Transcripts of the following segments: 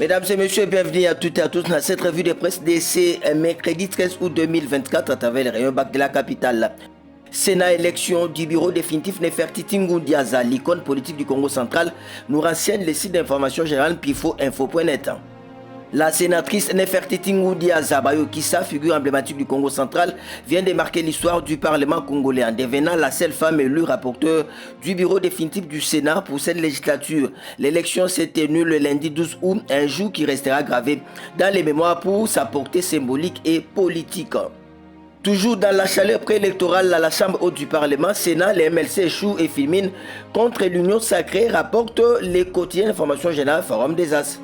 Mesdames et messieurs, bienvenue à toutes et à tous dans cette revue de presse de ce mercredi 13 août 2024 à travers les rayons bac de la capitale. Sénat élection du bureau définitif Nefertiti Ngundiaza, l'icône politique du Congo central, nous renseigne le site d'information générale pifoinfo.net. La sénatrice Nefertiti Ngundiaza Bayokissa, figure emblématique du Congo central, vient de marquer l'histoire du Parlement congolais en devenant la seule femme élue rapporteur du bureau définitif du Sénat pour cette législature. L'élection s'est tenue le lundi 12 août, un jour qui restera gravé dans les mémoires pour sa portée symbolique et politique. Toujours dans la chaleur préélectorale à la Chambre haute du Parlement, Sénat, les MLC échouent et fulminent contre l'Union sacrée, rapporte les quotidiens d'information générale Forum des As.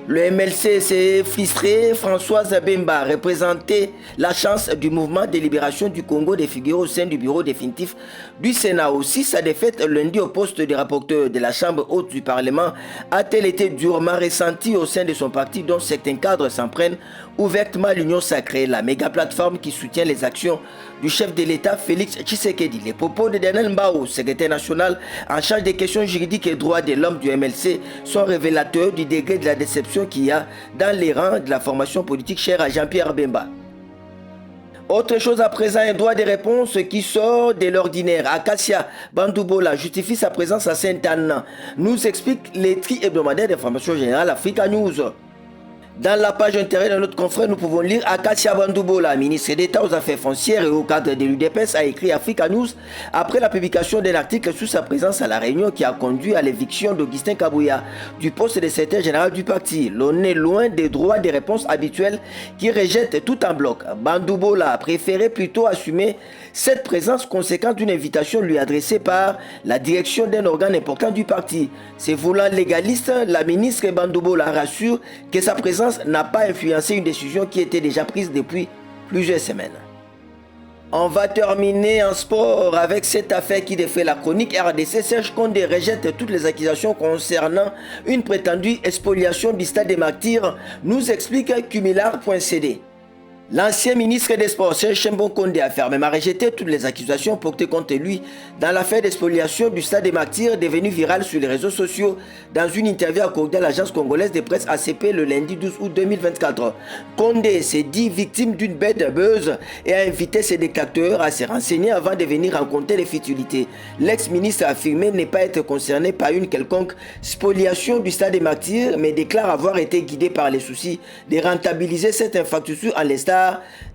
Le MLC s'est frustré. Françoise Bemba représentait la chance du mouvement de libération du Congo des figures au sein du bureau définitif du Sénat. Aussi, sa défaite lundi au poste de rapporteur de la Chambre haute du Parlement a-t-elle été durement ressentie au sein de son parti, dont certains cadres s'en prennent ouvertement à l'Union sacrée, la méga plateforme qui soutient les actions du chef de l'État Félix Tshisekedi. Les propos de Daniel Mbao, secrétaire national en charge des questions juridiques et droits de l'homme du MLC, sont révélateurs du degré de la déception qu'il y a dans les rangs de la formation politique chère à Jean-Pierre Bemba. Autre chose à présent, un droit de réponse qui sort de l'ordinaire. Acacia Bandoubola justifie sa présence à Sainte-Anne. Nous explique les tri hebdomadaires d'information générale Africa News. Dans la page intérieure de notre confrère, nous pouvons lire Acacia Bandoubola, ministre d'État aux Affaires foncières et au cadre de l'UDPS, a écrit Africa News après la publication d'un article sur sa présence à la réunion qui a conduit à l'éviction d'Augustin Kabouya du poste de secrétaire général du parti. L'on est loin des droits de réponse habituels qui rejettent tout en bloc. Bandoubola a préféré plutôt assumer cette présence conséquente d'une invitation lui adressée par la direction d'un organe important du parti. Se voulant légaliste, la ministre Bandoubola rassure que sa présence n'a pas influencé une décision qui était déjà prise depuis plusieurs semaines. On va terminer en sport avec cette affaire qui défait la chronique RDC. Serge Condé rejette toutes les accusations concernant une prétendue spoliation du stade des Martyrs, nous explique Cumulard.cd. L'ancien ministre des Sports, Serge Chembon Condé, a fermement rejeté toutes les accusations portées contre lui dans l'affaire d'expoliation du stade des Martyrs, devenue virale sur les réseaux sociaux. Dans une interview accordée à l'agence congolaise de presse ACP le lundi 12 août 2024, Condé s'est dit victime d'une bête de buzz et a invité ses détracteurs à se renseigner avant de venir rencontrer les futilités. L'ex-ministre a affirmé ne pas être concerné par une quelconque spoliation du stade des Martyrs, mais déclare avoir été guidé par les soucis de rentabiliser cette infrastructure en l'estat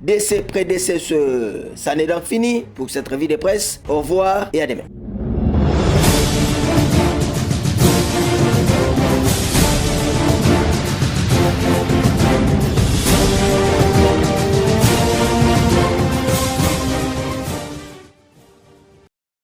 de ses prédécesseurs. Ça n'est donc fini pour cette revue de presse. Au revoir et à demain.